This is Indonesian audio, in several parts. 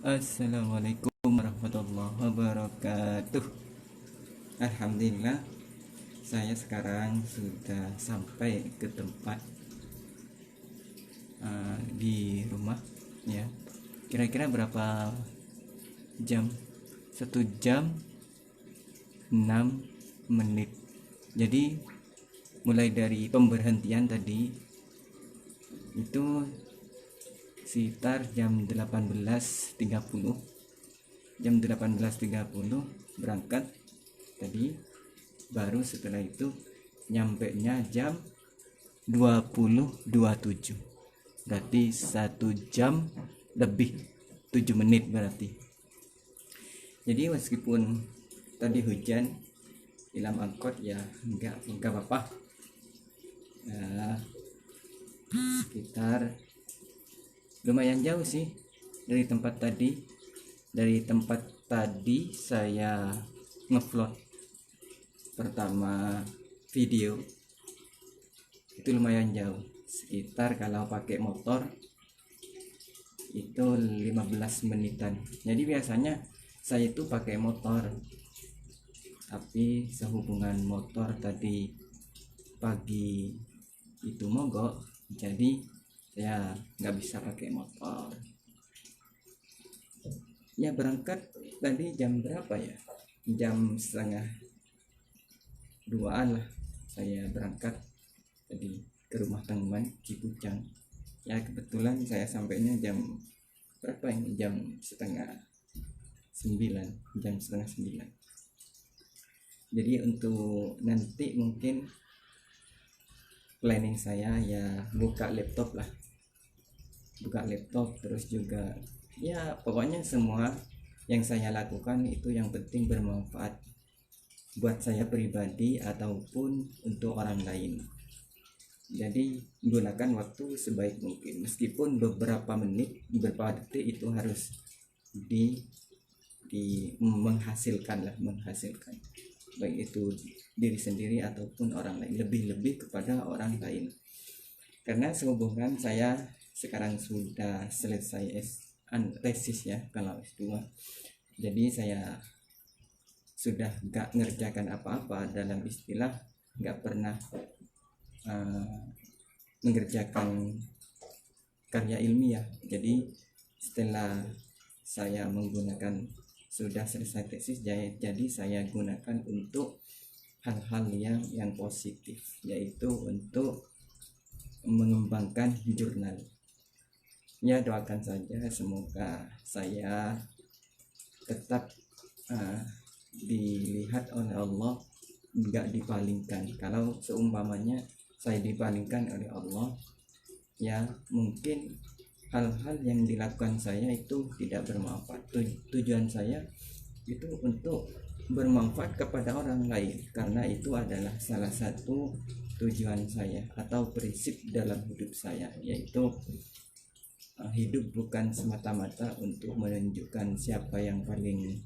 Assalamualaikum warahmatullahi wabarakatuh. Alhamdulillah, saya sekarang sudah sampai ke tempat di rumah ya. Kira-kira berapa jam? 1 jam 6 menit. Jadi mulai dari pemberhentian tadi itu sekitar jam 18.30 berangkat tadi, baru setelah itu nyampe nya jam 20.27, berarti 1 jam lebih 7 menit berarti. Jadi meskipun tadi hujan di dalam angkot ya enggak apa-apa. Sekitar lumayan jauh sih dari tempat tadi. Saya ngevlog pertama video itu lumayan jauh, sekitar kalau pakai motor itu 15 menitan. Jadi biasanya saya itu pakai motor, tapi sehubungan motor tadi pagi itu mogok, jadi saya nggak bisa pakai motor. Ya berangkat tadi jam berapa ya, jam setengah 2 lah saya berangkat tadi ke rumah teman Cipucang. Ya kebetulan saya sampainya jam berapa ini, jam setengah 9. Jadi untuk nanti mungkin planning saya ya buka laptop terus juga ya pokoknya semua yang saya lakukan itu yang penting bermanfaat buat saya pribadi ataupun untuk orang lain. Jadi gunakan waktu sebaik mungkin, meskipun beberapa menit, beberapa detik itu harus di menghasilkan baik itu diri sendiri ataupun orang lain, lebih kepada orang lain. Karena sehubungan saya sekarang sudah selesai tesis ya, kalau S2, jadi saya sudah gak ngerjakan apa-apa, dalam istilah gak pernah mengerjakan karya ilmiah. Jadi setelah saya menggunakan sudah selesai tesis, jadi saya gunakan untuk hal-hal yang positif, yaitu untuk mengembangkan jurnal. Ya doakan saja semoga saya tetap dilihat oleh Allah, enggak dipalingkan. Kalau seumpamanya saya dipalingkan oleh Allah, ya mungkin hal-hal yang dilakukan saya itu tidak bermanfaat. Tujuan saya itu untuk bermanfaat kepada orang lain, karena itu adalah salah satu tujuan saya atau prinsip dalam hidup saya, yaitu hidup bukan semata-mata untuk menunjukkan siapa yang paling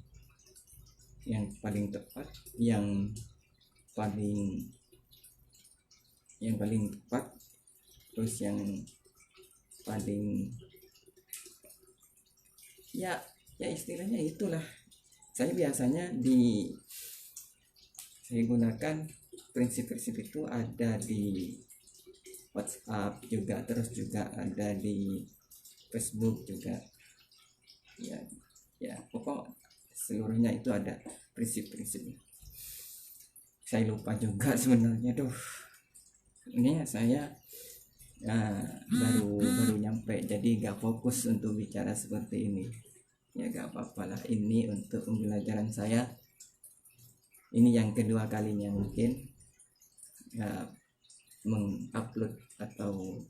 tepat, yang paling tepat, terus yang paling ya istilahnya itulah. Saya biasanya saya gunakan prinsip-prinsip itu ada di WhatsApp juga, terus juga ada di Facebook juga ya pokok seluruhnya itu ada prinsip-prinsipnya. Saya lupa juga sebenarnya ini saya baru nyampe, jadi gak fokus untuk bicara seperti ini. Ya gak apa-apa lah, ini untuk pembelajaran saya. Ini yang kedua kalinya mungkin mengupload atau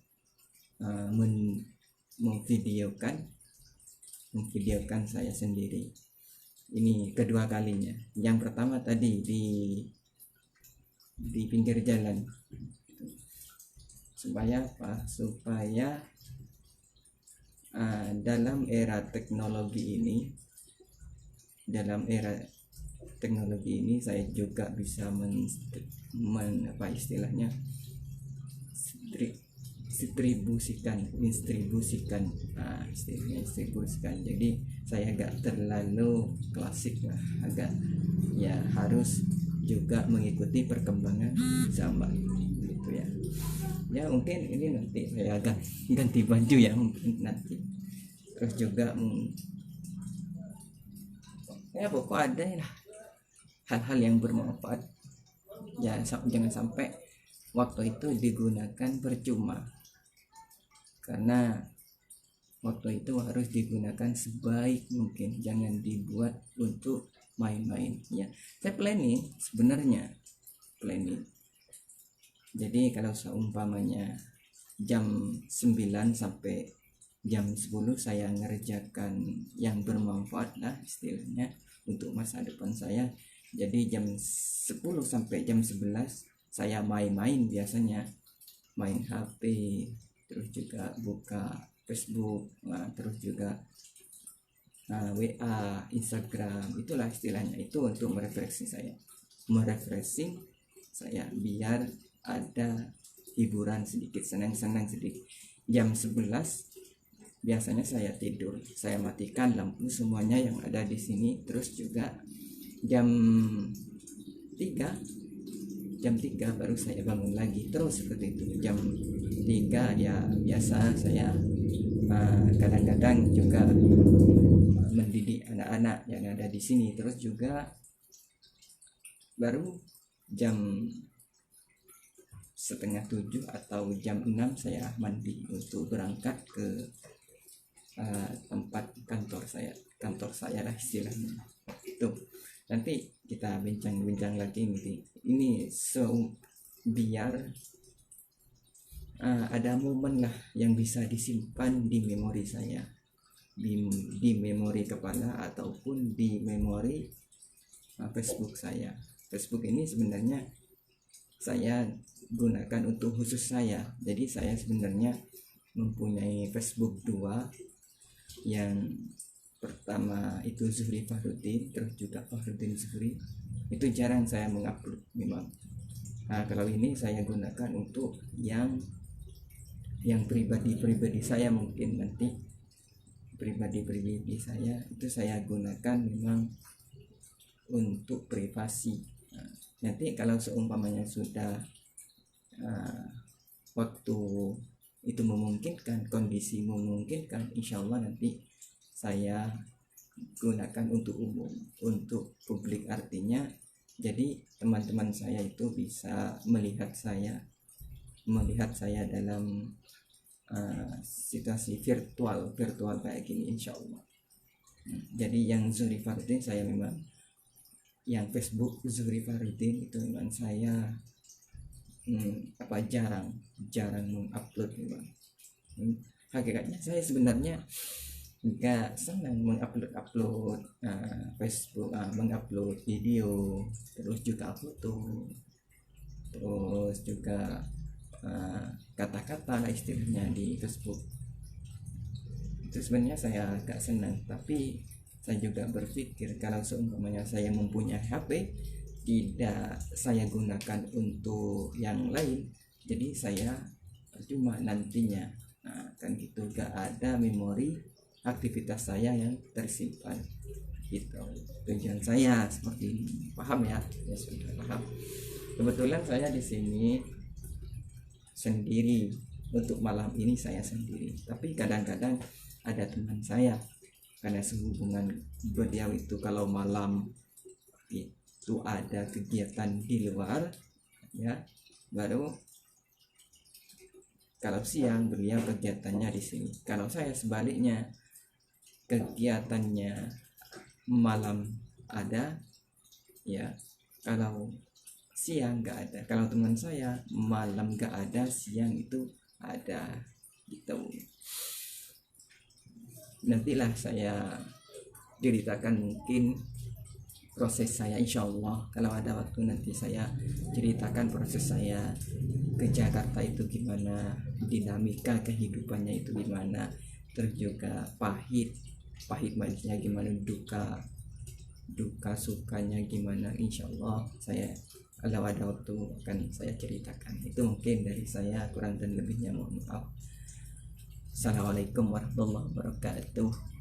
memvideokan saya sendiri. Ini kedua kalinya. Yang pertama tadi di pinggir jalan. Supaya dalam era teknologi ini saya juga bisa distribusikan, istilahnya distribusikan. Jadi saya agak terlalu klasik lah, agak ya harus juga mengikuti perkembangan zaman gitu ya. Ya mungkin ini nanti saya ganti baju ya mungkin nanti, terus juga ya pokok ada lah hal-hal yang bermanfaat ya, jangan sampai waktu itu digunakan percuma, karena waktu itu harus digunakan sebaik mungkin, jangan dibuat untuk main-main ya. Saya sebenarnya planning. Jadi kalau seumpamanya jam 9 sampai jam 10 saya ngerjakan yang bermanfaat lah istilahnya untuk masa depan saya. Jadi jam 10 sampai jam 11 saya main-main, biasanya main HP, terus juga buka Facebook, terus juga WA, Instagram, itulah istilahnya, itu untuk merefreshing saya biar ada hiburan sedikit, senang-senang sedikit. Jam 11 biasanya saya tidur, saya matikan lampu semuanya yang ada di sini. Terus juga jam 3 baru saya bangun lagi, terus seperti itu. Jam 3 ya biasa saya kadang-kadang juga mendidik anak-anak yang ada di sini. Terus juga baru jam setengah 7 atau jam 6 saya mandi untuk berangkat ke tempat kantor saya lah istilahnya. Itu nanti kita bincang-bincang lagi ini biar ada momen lah yang bisa disimpan di memori saya, di memori kepala ataupun di memori Facebook saya. Facebook ini sebenarnya saya gunakan untuk khusus saya. Jadi saya sebenarnya mempunyai Facebook 2. Yang pertama itu Zuhri Fahrudin, terus juga Fahrudin Zuhri. Itu jarang saya mengupload memang. Kalau ini saya gunakan untuk yang pribadi saya, mungkin nanti pribadi saya itu saya gunakan memang untuk privasi. Nanti kalau seumpamanya sudah waktu itu memungkinkan, kondisi memungkinkan, insya Allah nanti saya gunakan untuk umum, untuk publik. Artinya jadi teman-teman saya itu bisa melihat saya dalam situasi virtual kayak gini, insya Allah. Jadi yang Zuhri Fahrudin saya memang, yang Facebook Zuhri Fahrudin itu memang saya jarang mengupload memang. Hakikatnya saya sebenarnya nggak senang mengupload Facebook, mengupload video, terus juga foto, terus juga kata-kata lah istilahnya di Facebook. Itu sebenarnya saya agak senang, tapi saya juga berpikir kalau seumpamanya saya mempunyai HP, tidak saya gunakan untuk yang lain, jadi saya percuma nantinya. Kan gitu, gak ada memori aktivitas saya yang tersimpan gitu. Tujuan saya seperti ini, paham ya? Ya sudah paham. Kebetulan saya di sini sendiri, untuk malam ini saya sendiri, tapi kadang-kadang ada teman saya, karena sehubungan beliau itu kalau malam itu ada kegiatan di luar ya, baru kalau siang beliau kegiatannya di sini. Kalau saya sebaliknya, kegiatannya malam ada ya, kalau siang nggak ada. Kalau teman saya malam nggak ada, siang itu ada gitu. Nantilah saya ceritakan mungkin proses saya, insya Allah kalau ada waktu nanti saya ceritakan proses saya ke Jakarta itu gimana, dinamika kehidupannya itu gimana, terus juga pahit manisnya gimana, duka sukanya gimana. Insya Allah saya kalau ada waktu akan saya ceritakan. Itu mungkin dari saya, kurang dan lebihnya mohon maaf. Assalamualaikum warahmatullahi wabarakatuh.